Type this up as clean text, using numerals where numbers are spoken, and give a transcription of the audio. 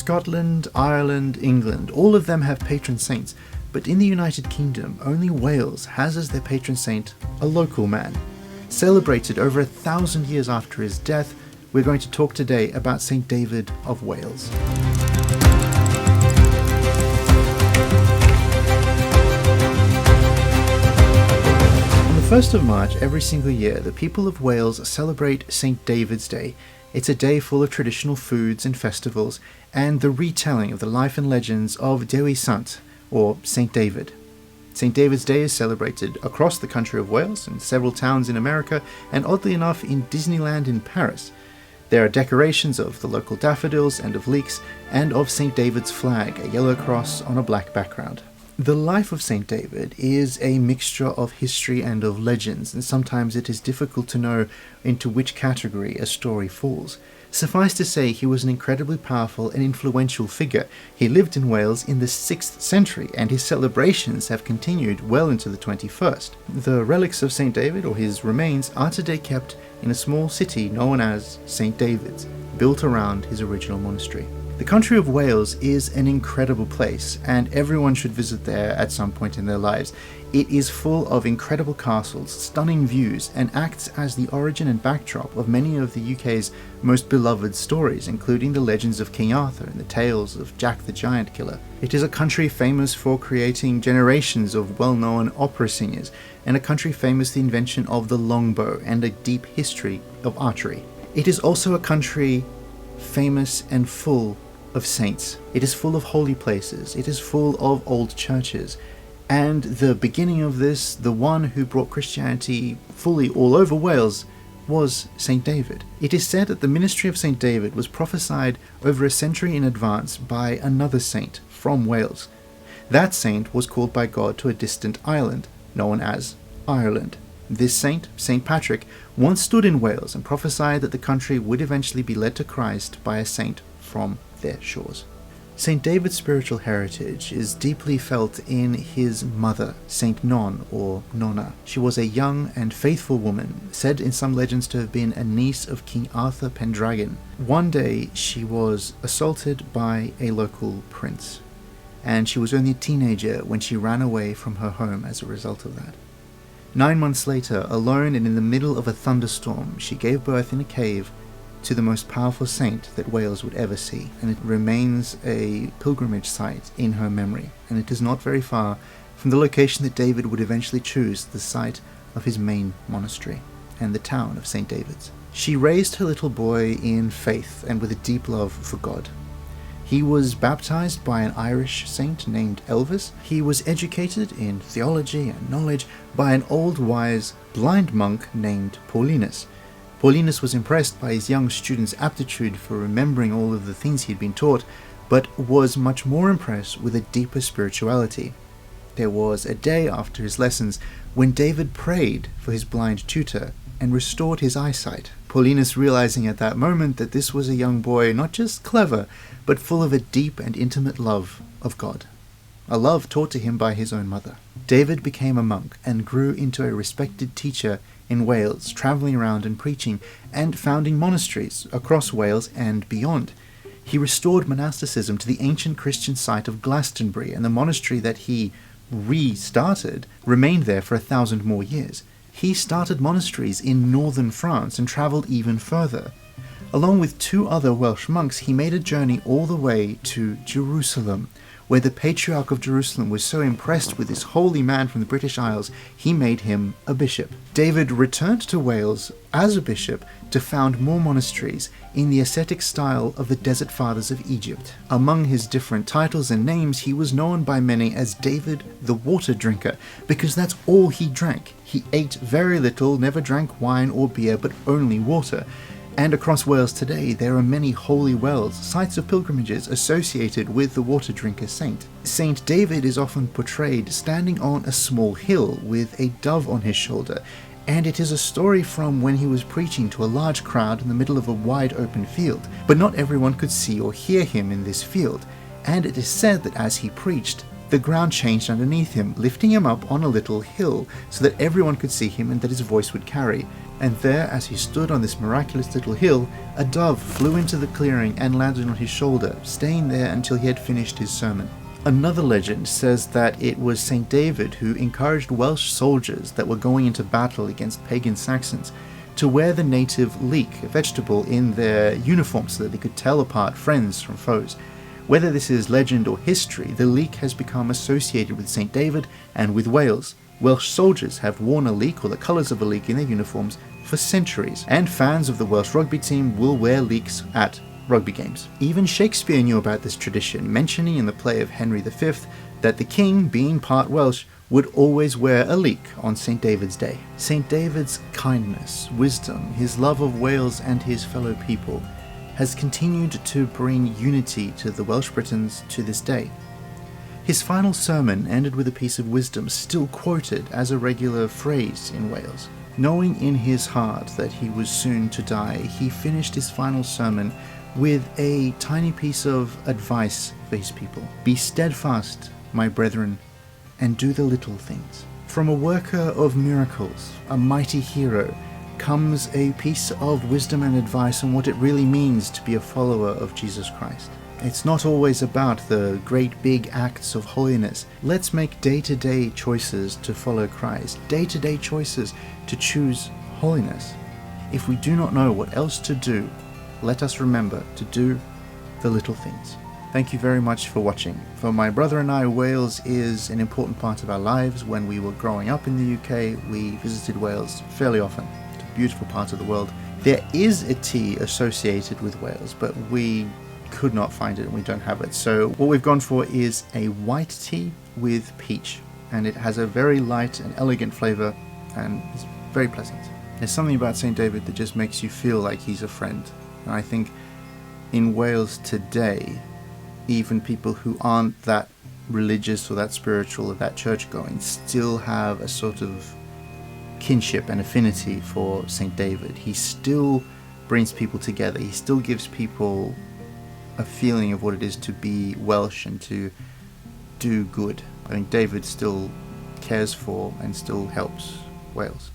Scotland, Ireland, England, all of them have patron saints, but in the United Kingdom, only Wales has as their patron saint a local man. Celebrated over 1,000 years after his death, we're going to talk today about St. David of Wales. On the 1st of March every single year, the people of Wales celebrate St. David's Day. It's a day full of traditional foods and festivals, and the retelling of the life and legends of Dewi Sant, or St. David. St. David's Day is celebrated across the country of Wales, in several towns in America, and oddly enough in Disneyland in Paris. There are decorations of the local daffodils and of leeks, and of St. David's flag, a yellow cross on a black background. The life of St. David is a mixture of history and of legends, and sometimes it is difficult to know into which category a story falls. Suffice to say, he was an incredibly powerful and influential figure. He lived in Wales in the 6th century, and his celebrations have continued well into the 21st. The relics of St. David, or his remains, are today kept in a small city known as St. David's, built around his original monastery. The country of Wales is an incredible place, and everyone should visit there at some point in their lives. It is full of incredible castles, stunning views, and acts as the origin and backdrop of many of the UK's most beloved stories, including the legends of King Arthur and the tales of Jack the Giant Killer. It is a country famous for creating generations of well-known opera singers, and a country famous for the invention of the longbow and a deep history of archery. It is also a country famous and full of saints. It is full of holy places. It is full of old churches. And the beginning of this, the one who brought Christianity fully all over Wales, was St. David. It is said that the ministry of St. David was prophesied over a century in advance by another saint from Wales. That saint was called by God to a distant island, known as Ireland. This saint, St. Patrick, once stood in Wales and prophesied that the country would eventually be led to Christ by a saint from their shores. St. David's spiritual heritage is deeply felt in his mother, St. Non or Nonna. She was a young and faithful woman, said in some legends to have been a niece of King Arthur Pendragon. One day she was assaulted by a local prince, and she was only a teenager when she ran away from her home as a result of that. 9 months later, alone and in the middle of a thunderstorm, she gave birth in a cave to the most powerful saint that Wales would ever see, and it remains a pilgrimage site in her memory, and it is not very far from the location that David would eventually choose, the site of his main monastery, and the town of St. David's. She raised her little boy in faith and with a deep love for God. He was baptized by an Irish saint named Elvis. He was educated in theology and knowledge by an old wise blind monk named Paulinus. Paulinus was impressed by his young student's aptitude for remembering all of the things he had been taught, but was much more impressed with a deeper spirituality. There was a day after his lessons when David prayed for his blind tutor and restored his eyesight. Paulinus, realizing at that moment that this was a young boy not just clever, but full of a deep and intimate love of God, a love taught to him by his own mother. David became a monk and grew into a respected teacher in Wales, travelling around and preaching and founding monasteries across Wales and beyond. He restored monasticism to the ancient Christian site of Glastonbury, and the monastery that he restarted remained there for 1,000 more years. He started monasteries in northern France and travelled even further. Along with 2 other Welsh monks, he made a journey all the way to Jerusalem, where the Patriarch of Jerusalem was so impressed with this holy man from the British Isles, he made him a bishop. David returned to Wales as a bishop to found more monasteries in the ascetic style of the Desert Fathers of Egypt. Among his different titles and names, he was known by many as David the Water Drinker, because that's all he drank. He ate very little, never drank wine or beer, but only water. And across Wales today, there are many holy wells, sites of pilgrimages associated with the water drinker saint. Saint David is often portrayed standing on a small hill with a dove on his shoulder, and it is a story from when he was preaching to a large crowd in the middle of a wide open field. But not everyone could see or hear him in this field, and it is said that as he preached, the ground changed underneath him, lifting him up on a little hill so that everyone could see him and that his voice would carry. And there, as he stood on this miraculous little hill, a dove flew into the clearing and landed on his shoulder, staying there until he had finished his sermon. Another legend says that it was St. David who encouraged Welsh soldiers that were going into battle against pagan Saxons to wear the native leek, a vegetable, in their uniforms so that they could tell apart friends from foes. Whether this is legend or history, the leek has become associated with St. David and with Wales. Welsh soldiers have worn a leek or the colours of a leek in their uniforms for centuries, and fans of the Welsh rugby team will wear leeks at rugby games. Even Shakespeare knew about this tradition, mentioning in the play of Henry V that the king, being part Welsh, would always wear a leek on St. David's Day. St. David's kindness, wisdom, his love of Wales and his fellow people has continued to bring unity to the Welsh Britons to this day. His final sermon ended with a piece of wisdom still quoted as a regular phrase in Wales. Knowing in his heart that he was soon to die, he finished his final sermon with a tiny piece of advice for his people. Be steadfast, my brethren, and do the little things. From a worker of miracles, a mighty hero, comes a piece of wisdom and advice on what it really means to be a follower of Jesus Christ. It's not always about the great big acts of holiness. Let's make day-to-day choices to follow Christ, day-to-day choices to choose holiness. If we do not know what else to do, let us remember to do the little things. Thank you very much for watching. For my brother and I, Wales is an important part of our lives. When we were growing up in the UK, we visited Wales fairly often. It's a beautiful part of the world. There is a tea associated with Wales, but we could not find it and we don't have it. So what we've gone for is a white tea with peach, and it has a very light and elegant flavour and it's very pleasant. There's something about St. David that just makes you feel like he's a friend. And I think in Wales today, even people who aren't that religious or that spiritual or that church going still have a sort of kinship and affinity for St. David. He still brings people together. He still gives people a feeling of what it is to be Welsh and to do good. I think David still cares for and still helps Wales.